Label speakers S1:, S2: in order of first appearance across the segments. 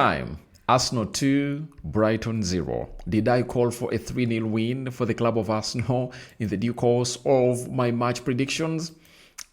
S1: Time. Arsenal 2, Brighton 0. Did I call for a 3-0 win for the club of Arsenal in the due course of my match predictions?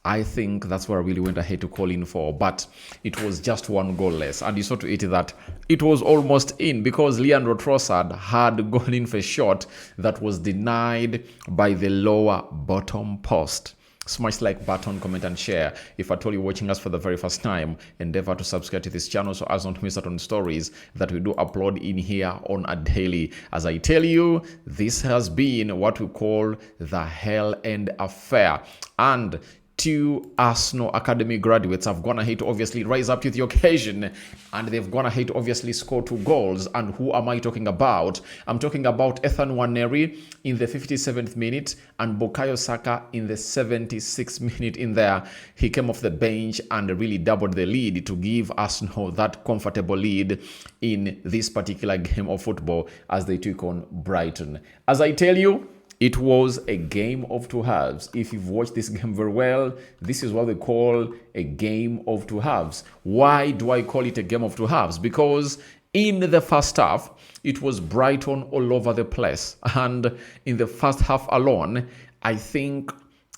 S1: I think that's what I really went ahead to call in for, but it was just one goal less. And you saw to it that it was almost in because Leandro Trossard had gone in for a shot that was denied by the lower bottom post. Smash like button, comment and share. If at all you're watching us for the very first time, endeavor to subscribe to this channel so as not to miss out on stories that we do upload in here on a daily. As I tell you, this has been what we call the Hell End Affair. And two Arsenal Academy graduates have gone ahead to obviously rise up to the occasion, and they've gone ahead to obviously score 2 goals. And who am I talking about? I'm talking about Nwaneri in the 57th minute and Bukayo Saka in the 76th minute. In there, he came off the bench and really doubled the lead to give Arsenal that comfortable lead in this particular game of football as they took on Brighton. As I tell you, it was a game of 2 halves. If you've watched this game very well, this is what they call a game of 2 halves. Why do I call it a game of 2 halves? Because in the first half, it was Brighton all over the place. And in the first half alone, I think,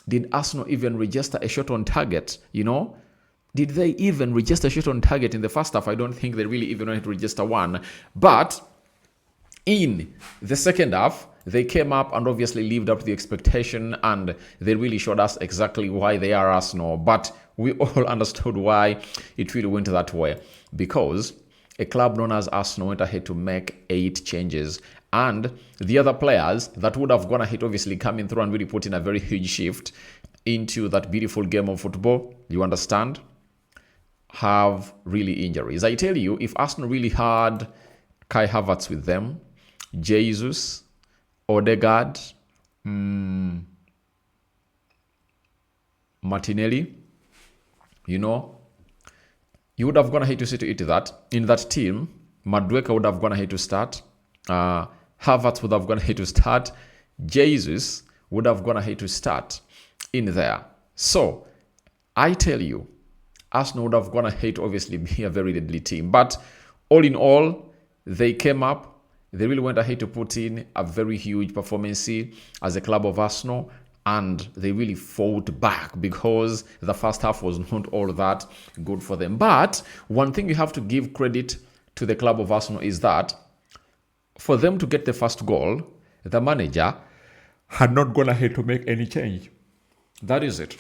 S1: did Arsenal even register a shot on target? Did they even register a shot on target in the first half? I don't think they really even wanted to register one. But in the second half, they came up and obviously lived up to the expectation, and they really showed us exactly why they are Arsenal. But we all understood why it really went that way, because a club known as Arsenal went ahead to make 8 changes, and the other players that would have gone ahead obviously coming through and really put in a very huge shift into that beautiful game of football, you understand, have really injuries. I tell you, if Arsenal really had Kai Havertz with them, Jesus, Odegaard, Martinelli, you would have gone ahead to see to it that in that team, Madueke would have gone ahead to start, Havertz would have gone ahead to start, Jesus would have gone ahead to start in there. So, I tell you, Arsenal would have gone ahead to obviously be a very deadly team. But all in all, they came up. They really went ahead to put in a very huge performance as a club of Arsenal, and they really fought back because the first half was not all that good for them. But one thing you have to give credit to the club of Arsenal is that for them to get the first goal, the manager had not gone ahead to make any change. That is it.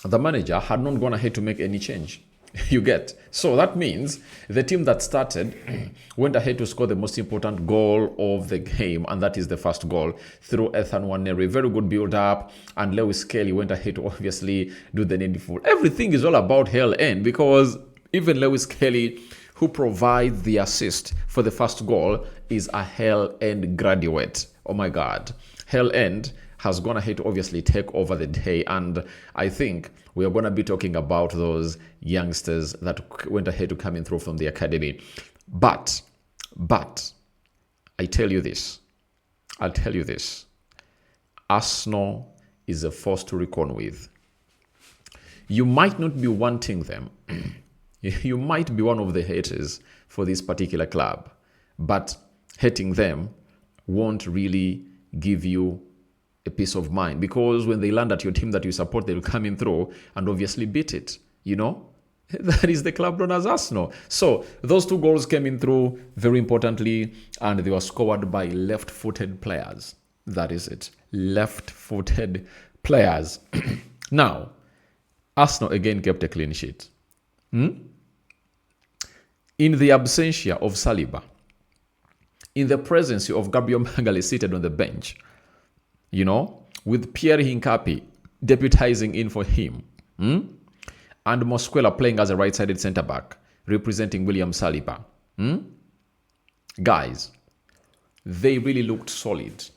S1: The manager had not gone ahead to make any change. You get. So that means the team that started went ahead to score the most important goal of the game, and that is the first goal through Nwaneri. Very good build up, and Lewis Kelly went ahead to obviously do the needful. Everything is all about Hell End, because even Lewis Kelly, who provides the assist for the first goal, is a Hell End graduate. Oh my God. Hell End has gone ahead to obviously take over the day, and I think we are going to be talking about those youngsters that went ahead to come in through from the academy. But I'll tell you this, Arsenal is a force to reckon with. You might not be wanting them. You might be one of the haters for this particular club, but hating them won't really give you a peace of mind, because when they land at your team that you support, they'll come in through and obviously beat it. That is the club known as Arsenal. So those 2 goals came in through very importantly, and they were scored by left-footed players. That is it. Left-footed players. Now, Arsenal again kept a clean sheet. In the absentia of Saliba, in the presence of Gabriel Magalhaes seated on the bench, with Pierre Hincapi deputizing in for him, and Mosquera playing as a right-sided centre-back, representing William Saliba. Guys, they really looked solid.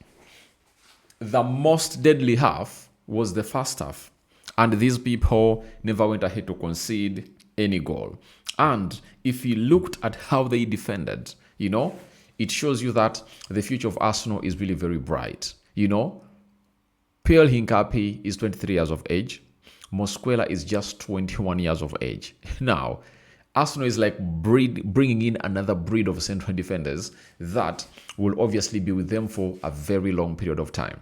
S1: The most deadly half was the first half, and these people never went ahead to concede any goal. And if you looked at how they defended, it shows you that the future of Arsenal is really very bright. Pierre Hincapi is 23 years of age. Mosquera is just 21 years of age. Now, Arsenal is like bringing in another breed of central defenders that will obviously be with them for a very long period of time.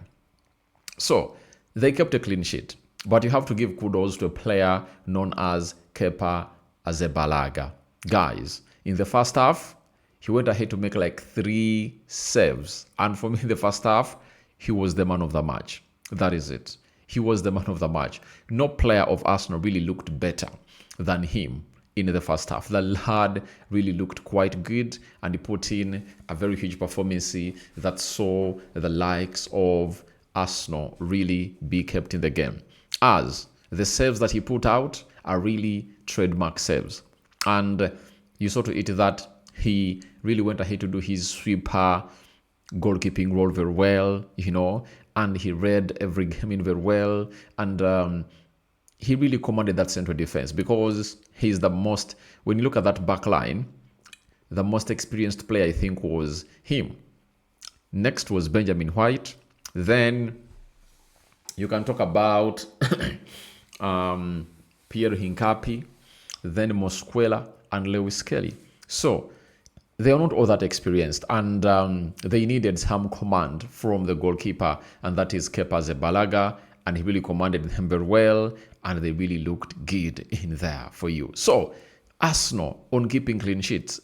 S1: So they kept a clean sheet, but you have to give kudos to a player known as Kepa Arrizabalaga. Guys, in the first half, he went ahead to make like 3 saves. And for me, in the first half, he was the man of the match. That is it. He was the man of the match. No player of Arsenal really looked better than him in the first half. The lad really looked quite good, and he put in a very huge performance that saw the likes of Arsenal really be kept in the game. As the saves that he put out are really trademark saves. And you saw to it that he really went ahead to do his sweeper goalkeeping role very well, and he read every game in very well. And he really commanded that central defense because he's the most, when you look at that back line, the most experienced player, I think, was him. Next was Benjamin White. Then you can talk about Pierre Hincapi, then Mosquera and Lewis Kelly. So they are not all that experienced, and they needed some command from the goalkeeper, and that is Kepa Arrizabalaga, and he really commanded them very well, and they really looked good in there for you. So Arsenal on keeping clean sheets,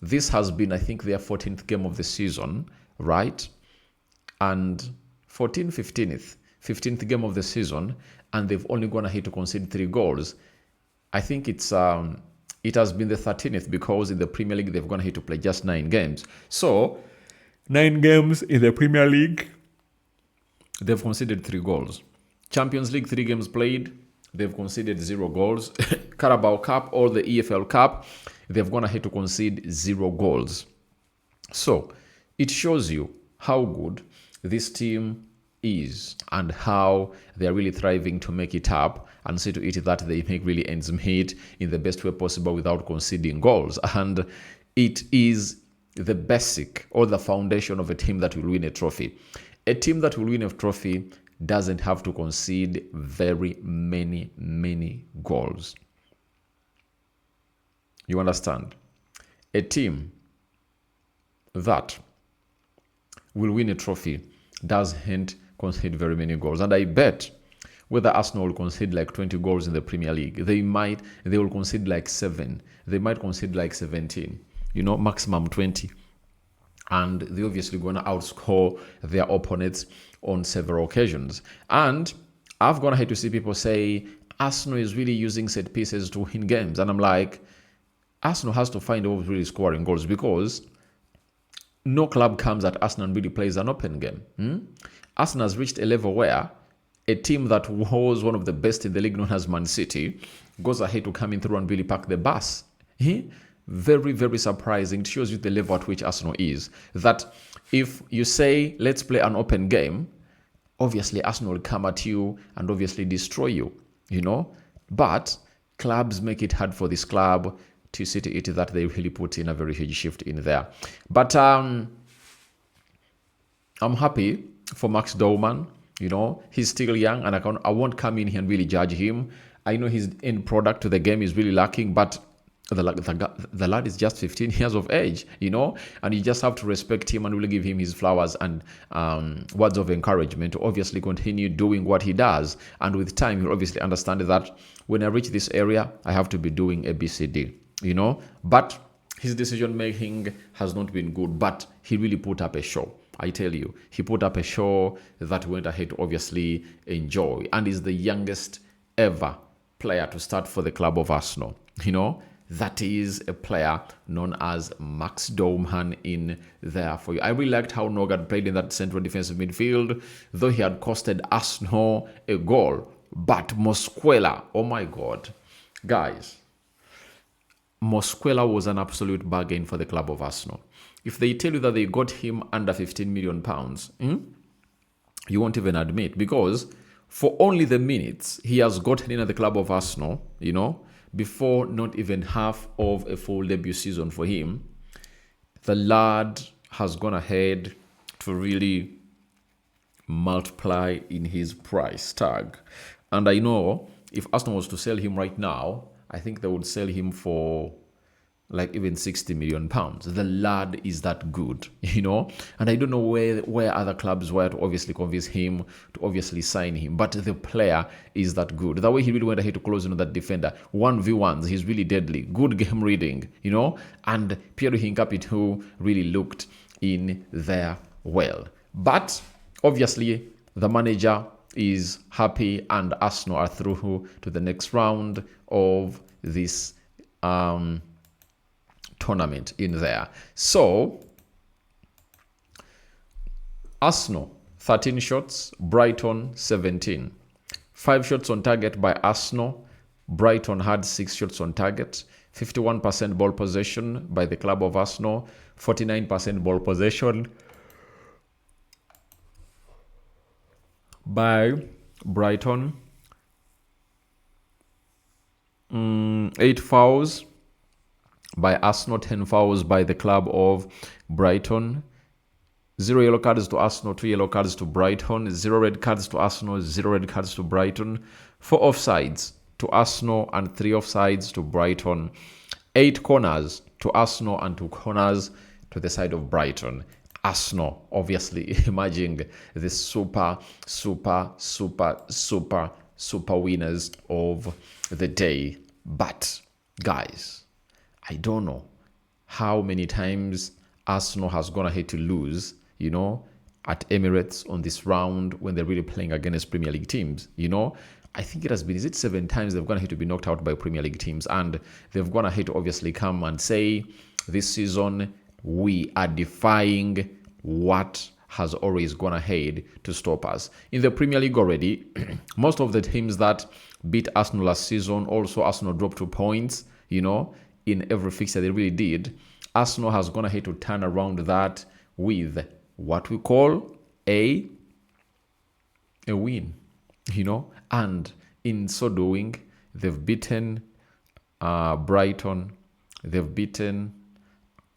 S1: this has been, I think, their 14th game of the season, right? And 15th game of the season, and they've only gone ahead to concede 3 goals. I think it has been the 13th because in the Premier League they've gone ahead to play just 9 games. So 9 games in the Premier League, they've conceded 3 goals. Champions League 3 games played, they've conceded 0 goals. Carabao Cup or the EFL Cup, they've gone ahead to concede 0 goals. So it shows you how good this team is and how they are really thriving to make it up and see to it that they make really ends meet in the best way possible without conceding goals. And it is the basic or the foundation of a team that will win a trophy. A team that will win a trophy doesn't have to concede very many goals. You understand? A team that will win a trophy doesn't concede very many goals. And I bet whether Arsenal will concede like 20 goals in the Premier League, they will concede like 7. They might concede like 17, maximum 20. And they're obviously going to outscore their opponents on several occasions. And I've gone ahead to see people say Arsenal is really using set pieces to win games. And I'm like, Arsenal has to find a way of really scoring goals because no club comes at Arsenal and really plays an open game. Arsenal has reached a level where a team that was one of the best in the league, known as Man City, goes ahead to come in through and really pack the bus. Very surprising. It shows you the level at which Arsenal is. That if you say, let's play an open game, obviously Arsenal will come at you and obviously destroy you, But clubs make it hard for this club to see to it that they really put in a very huge shift in there. But I'm happy for Max Dorman. He's still young, and I won't come in here and really judge him. I know his end product to the game is really lacking, but the lad is just 15 years of age, and you just have to respect him and really give him his flowers and words of encouragement to obviously continue doing what he does. And with time, you'll obviously understand that when I reach this area, I have to be doing ABCD, But his decision making has not been good, but he really put up a show. I tell you, he put up a show that went ahead to obviously enjoy, and is the youngest ever player to start for the club of Arsenal. That is a player known as Max Dorman in there for you. I really liked how Nogard played in that central defensive midfield, though he had costed Arsenal a goal. But Mosquera, oh my God, guys, Mosquera was an absolute bargain for the club of Arsenal. If they tell you that they got him under £15 million, you won't even admit, because for only the minutes he has gotten in at the club of Arsenal, before not even half of a full debut season for him, the lad has gone ahead to really multiply in his price tag. And I know if Arsenal was to sell him right now, I think they would sell him for like even 60 million pounds. The lad is that good, and I don't know where other clubs were to obviously convince him to obviously sign him, but the player is that good. The way he really went ahead to close in on that defender, 1v1s, he's really deadly, good game reading, and Pierre Hincapie who really looked in there well. But obviously the manager is happy and Arsenal are through to the next round of this tournament in there. So Arsenal 13 shots, Brighton 17. 5 shots on target by Arsenal. Brighton had 6 shots on target. 51% ball possession by the club of Arsenal. 49% ball possession by Brighton. 8 fouls by Arsenal, 10 fouls by the club of Brighton. 0 yellow cards to Arsenal, 2 yellow cards to Brighton. 0 red cards to Arsenal, 0 red cards to Brighton. 4 offsides to Arsenal and 3 offsides to Brighton. 8 corners to Arsenal and 2 corners to the side of Brighton. Arsenal, obviously, emerging the super winners of the day. But, guys, I don't know how many times Arsenal has gone ahead to lose, at Emirates on this round when they're really playing against Premier League teams, I think it has been, is it 7 times they've gone ahead to be knocked out by Premier League teams, and they've gone ahead to obviously come and say, this season we are defying what has always gone ahead to stop us. In the Premier League already, most of the teams that beat Arsenal last season, also Arsenal dropped 2 points, in every fixture they really did. Arsenal has gone ahead to turn around that with what we call a win, and in so doing, they've beaten Brighton, they've beaten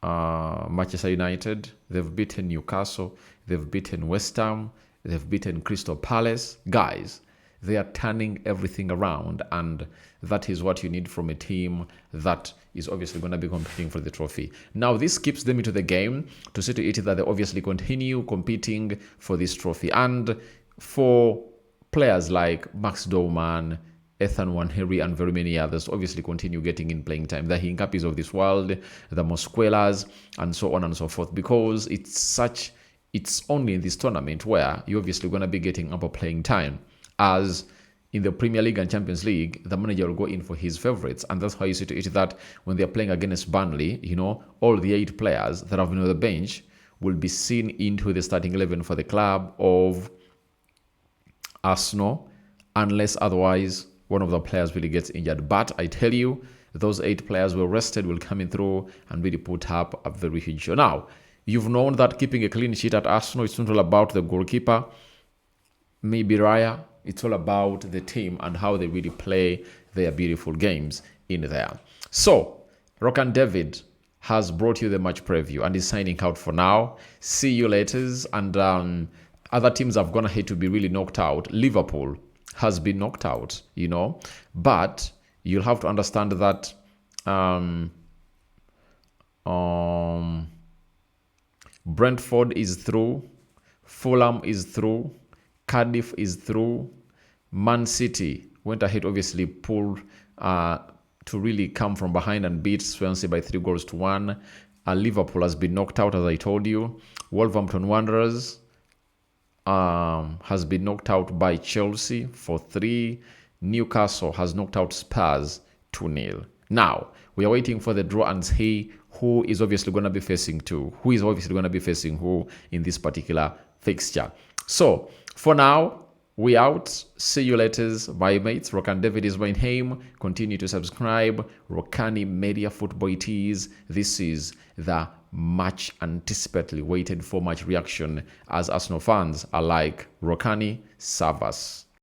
S1: Manchester United, they've beaten Newcastle, they've beaten West Ham, they've beaten Crystal Palace. Guys, they are turning everything around, and that is what you need from a team that is obviously going to be competing for the trophy. Now, this keeps them into the game to see to it that they obviously continue competing for this trophy. And for players like Max Dorman, Nwaneri, and very many others obviously continue getting in playing time. The Hincapis of this world, the Mosquelas, and so on and so forth, because it's only in this tournament where you're obviously going to be getting ample playing time. As in the Premier League and Champions League, the manager will go in for his favorites, and that's how you see to it that when they're playing against Burnley, all the 8 players that have been on the bench will be seen into the starting 11 for the club of Arsenal, unless otherwise one of the players really gets injured. But I tell you, those 8 players were rested, will come in through and really put up a very huge show. Now, you've known that keeping a clean sheet at Arsenal, it's not all about the goalkeeper, maybe Raya. It's all about the team and how they really play their beautiful games in there. So, Rokani David has brought you the match preview and is signing out for now. See you later. And other teams have gone ahead to be really knocked out. Liverpool has been knocked out, but you'll have to understand that Brentford is through, Fulham is through, Cardiff is through. Man City went ahead, obviously pulled to really come from behind and beat Swansea by 3-1. Liverpool has been knocked out, as I told you. Wolverhampton Wanderers has been knocked out by Chelsea 4-3. Newcastle has knocked out Spurs 2-0. Now, we are waiting for the draw and see who is obviously going to be facing who is obviously going to be facing who in this particular fixture. So, for now, we out. See you later. Bye, mates. Rokani David is my name. Continue to subscribe. Rokani Media Football it is. This is the much anticipatedly waited for match reaction, as Arsenal fans are like, Rokani, serve us.